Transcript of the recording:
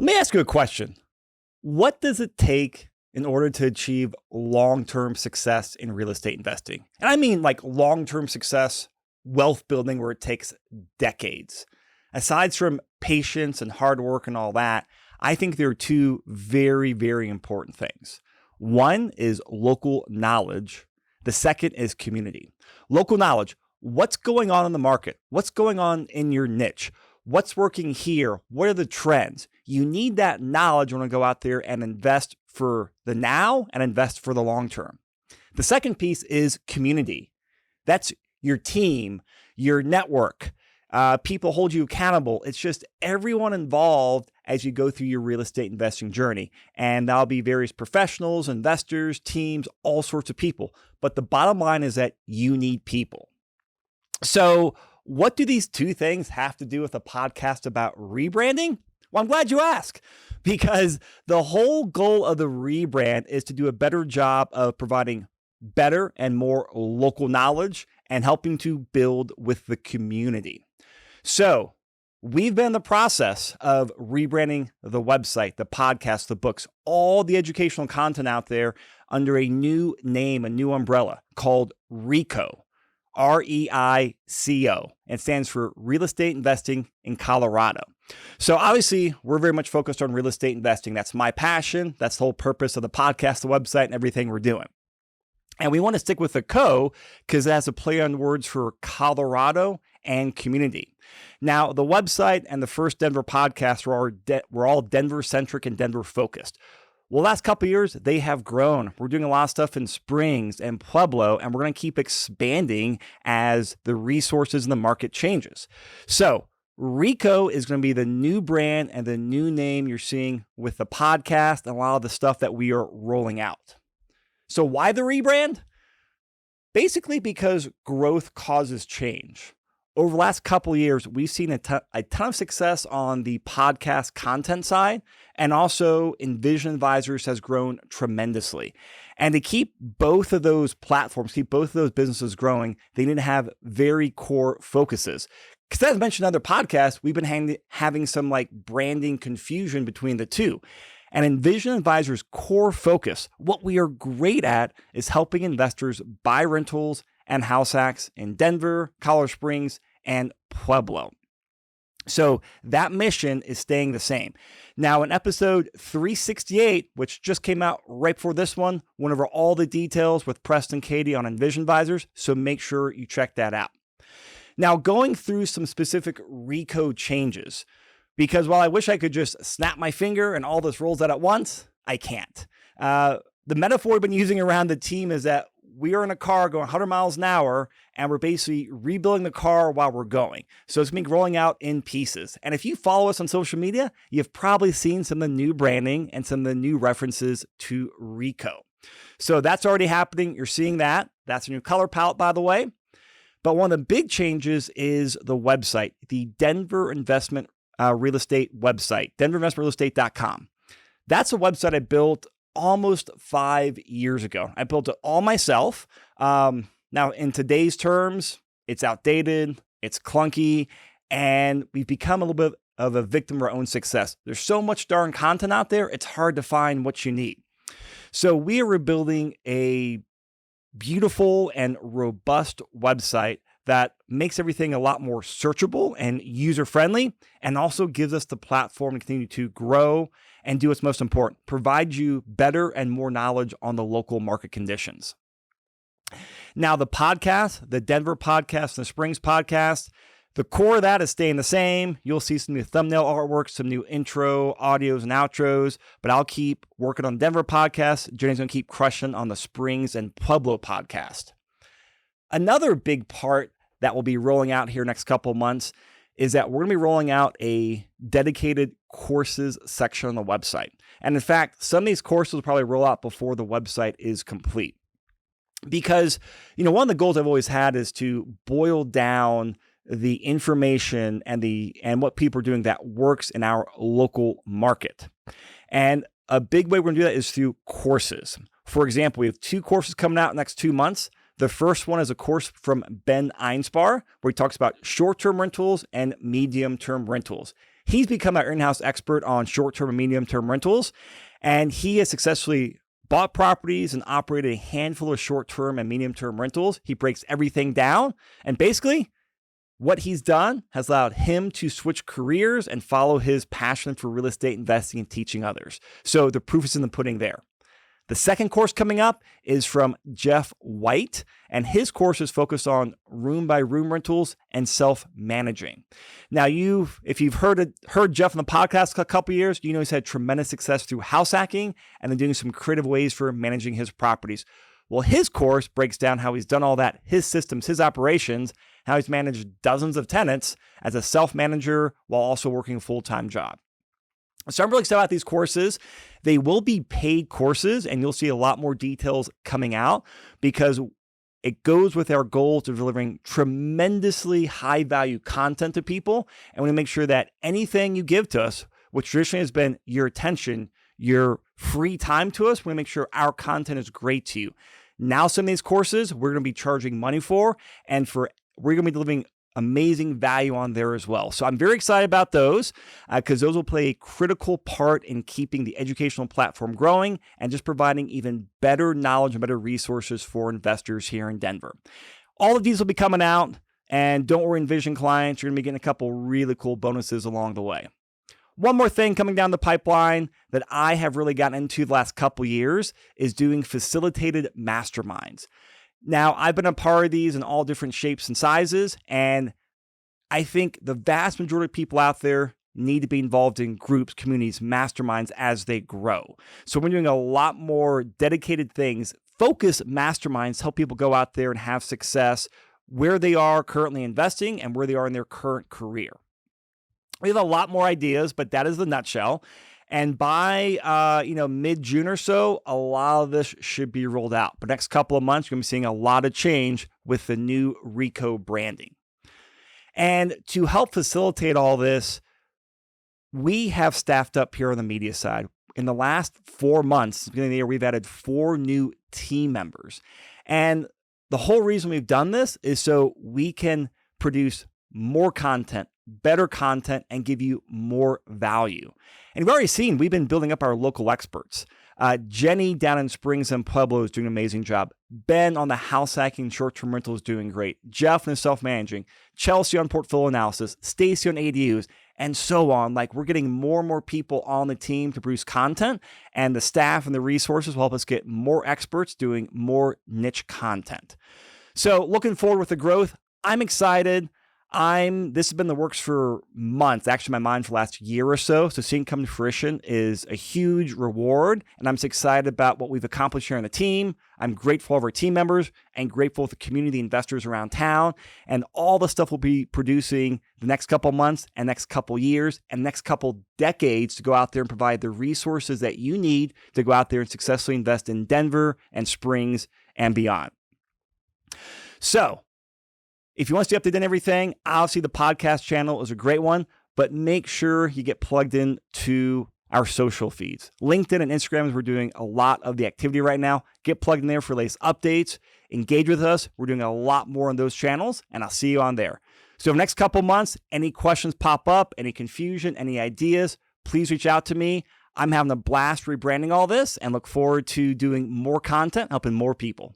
Let me ask you a question. What does it take in order to achieve long-term success in real estate investing? And I mean like long-term success, wealth building where it takes decades. Aside from patience and hard work and all that, I think there are two very, very important things. One is local knowledge. The second is community. Local knowledge. What's going on in the market? What's going on in your niche? What's working here? What are the trends? You need that knowledge when you go out there and invest for the now and invest for the long term. The second piece is community. That's your team, your network. People hold you accountable. It's just everyone involved as you go through your real estate investing journey. And that'll be various professionals, investors, teams, all sorts of people. But the bottom line is that you need people. So what do these two things have to do with a podcast about rebranding? Well, I'm glad you asked, because the whole goal of the rebrand is to do a better job of providing better and more local knowledge and helping to build with the community. So we've been in the process of rebranding the website, the podcast, the books, all the educational content out there under a new name, a new umbrella called REICO. REICO. It stands for Real Estate Investing in Colorado. So obviously, we're very much focused on real estate investing. That's my passion. That's the whole purpose of the podcast, the website, and everything we're doing. And we want to stick with the co because it has a play on words for Colorado and community. Now, the website and the first Denver podcast were all Denver-centric and Denver-focused. Well, last couple of years, they have grown. We're doing a lot of stuff in Springs and Pueblo, and we're going to keep expanding as the resources in the market changes. So REICO is going to be the new brand and the new name you're seeing with the podcast and a lot of the stuff that we are rolling out. So why the rebrand? Basically because growth causes change. Over the last couple of years, we've seen a ton of success on the podcast content side, and also Envision Advisors has grown tremendously. And to keep both of those platforms, keep both of those businesses growing, they need to have very core focuses. Because as mentioned in other podcasts, we've been having some like branding confusion between the two. And Envision Advisors' core focus, what we are great at, is helping investors buy rentals and house hacks in Denver, Colorado Springs, and Pueblo. So that mission is staying the same. Now, in episode 368, which just came out right before this one, went over all the details with Preston Katie on Envision Advisors, so make sure you check that out. Now, going through some specific REICO changes, because while I wish I could just snap my finger and all this rolls out at once, I can't. The metaphor we've been using around the team is that we are in a car going 100 miles an hour, and we're basically rebuilding the car while we're going. So it's going to be rolling out in pieces. And if you follow us on social media, you've probably seen some of the new branding and some of the new references to REICO. So that's already happening. You're seeing that. That's a new color palette, by the way. But one of the big changes is the website, the Denver Investment Real Estate website, denverinvestmentrealestate.com. That's a website I built almost 5 years ago. I built it all myself. Now, in today's terms, it's outdated, it's clunky, and we've become a little bit of a victim of our own success. There's so much darn content out there, it's hard to find what you need. So we are rebuilding a beautiful and robust website that makes everything a lot more searchable and user-friendly, and also gives us the platform to continue to grow and do what's most important, provide you better and more knowledge on the local market conditions. Now, the podcast, the Denver podcast and the Springs podcast, the core of that is staying the same. You'll see some new thumbnail artwork, some new intro, audios, and outros, but I'll keep working on Denver podcast. Jenny's going to keep crushing on the Springs and Pueblo podcast. Another big part that will be rolling out here next couple of months is that we're going to be rolling out a dedicated courses section on the website. And in fact, some of these courses will probably roll out before the website is complete. Because, one of the goals I've always had is to boil down the information and what people are doing that works in our local market. And a big way we're going to do that is through courses. For example, we have 2 courses coming out in the next 2 months. The first one is a course from Ben Einspar, where he talks about short-term rentals and medium-term rentals. He's become our in-house expert on short-term and medium-term rentals, and he has successfully bought properties and operated a handful of short-term and medium-term rentals. He breaks everything down, and basically what he's done has allowed him to switch careers and follow his passion for real estate investing and teaching others. So the proof is in the pudding there. The second course coming up is from Jeff White, and his course is focused on room-by-room rentals and self-managing. Now, if you've heard Jeff on the podcast a couple of years, you know he's had tremendous success through house hacking and then doing some creative ways for managing his properties. Well, his course breaks down how he's done all that, his systems, his operations, how he's managed dozens of tenants as a self-manager while also working a full-time job. So I'm really excited about these courses. They will be paid courses, and you'll see a lot more details coming out because it goes with our goal to delivering tremendously high-value content to people. And we make sure that anything you give to us, which traditionally has been your attention, your free time to us, we make sure our content is great to you. Now, some of these courses we're going to be charging money for, and we're going to be delivering amazing value on there as well. So I'm very excited about those because those will play a critical part in keeping the educational platform growing and just providing even better knowledge and better resources for investors here in Denver. All of these will be coming out, and don't worry, Envision clients, you're going to be getting a couple really cool bonuses along the way. One more thing coming down the pipeline that I have really gotten into the last couple years is doing facilitated masterminds. Now, I've been a part of these in all different shapes and sizes, and I think the vast majority of people out there need to be involved in groups, communities, masterminds as they grow. So we're doing a lot more dedicated things, focus masterminds, help people go out there and have success where they are currently investing and where they are in their current career. We have a lot more ideas, but that is the nutshell. And by mid-June or so, a lot of this should be rolled out. But next couple of months, you're going to be seeing a lot of change with the new REICO branding. And to help facilitate all this, we have staffed up here on the media side. In the last 4 months, beginning of the year, we've added 4 new team members. And the whole reason we've done this is so we can produce more content, better content, and give you more value. And we've already seen, we've been building up our local experts. Jenny down in Springs and Pueblo is doing an amazing job. Ben on the house hacking short-term rental is doing great. Jeff in the self-managing. Chelsea on portfolio analysis. Stacy on ADUs, and so on. Like, we're getting more and more people on the team to produce content, and the staff and the resources will help us get more experts doing more niche content. So looking forward with the growth, I'm excited. This has been in the works for months, actually my mind for the last year or so. So seeing it come to fruition is a huge reward. And I'm just excited about what we've accomplished here on the team. I'm grateful for our team members and grateful for the community investors around town and all the stuff we'll be producing the next couple months and next couple years and next couple decades to go out there and provide the resources that you need to go out there and successfully invest in Denver and Springs and beyond. So, if you want to stay updated on everything, obviously the podcast channel is a great one, but make sure you get plugged in to our social feeds. LinkedIn and Instagram, we're doing a lot of the activity right now. Get plugged in there for latest updates. Engage with us. We're doing a lot more on those channels, and I'll see you on there. So the next couple months, any questions pop up, any confusion, any ideas, please reach out to me. I'm having a blast rebranding all this and look forward to doing more content, helping more people.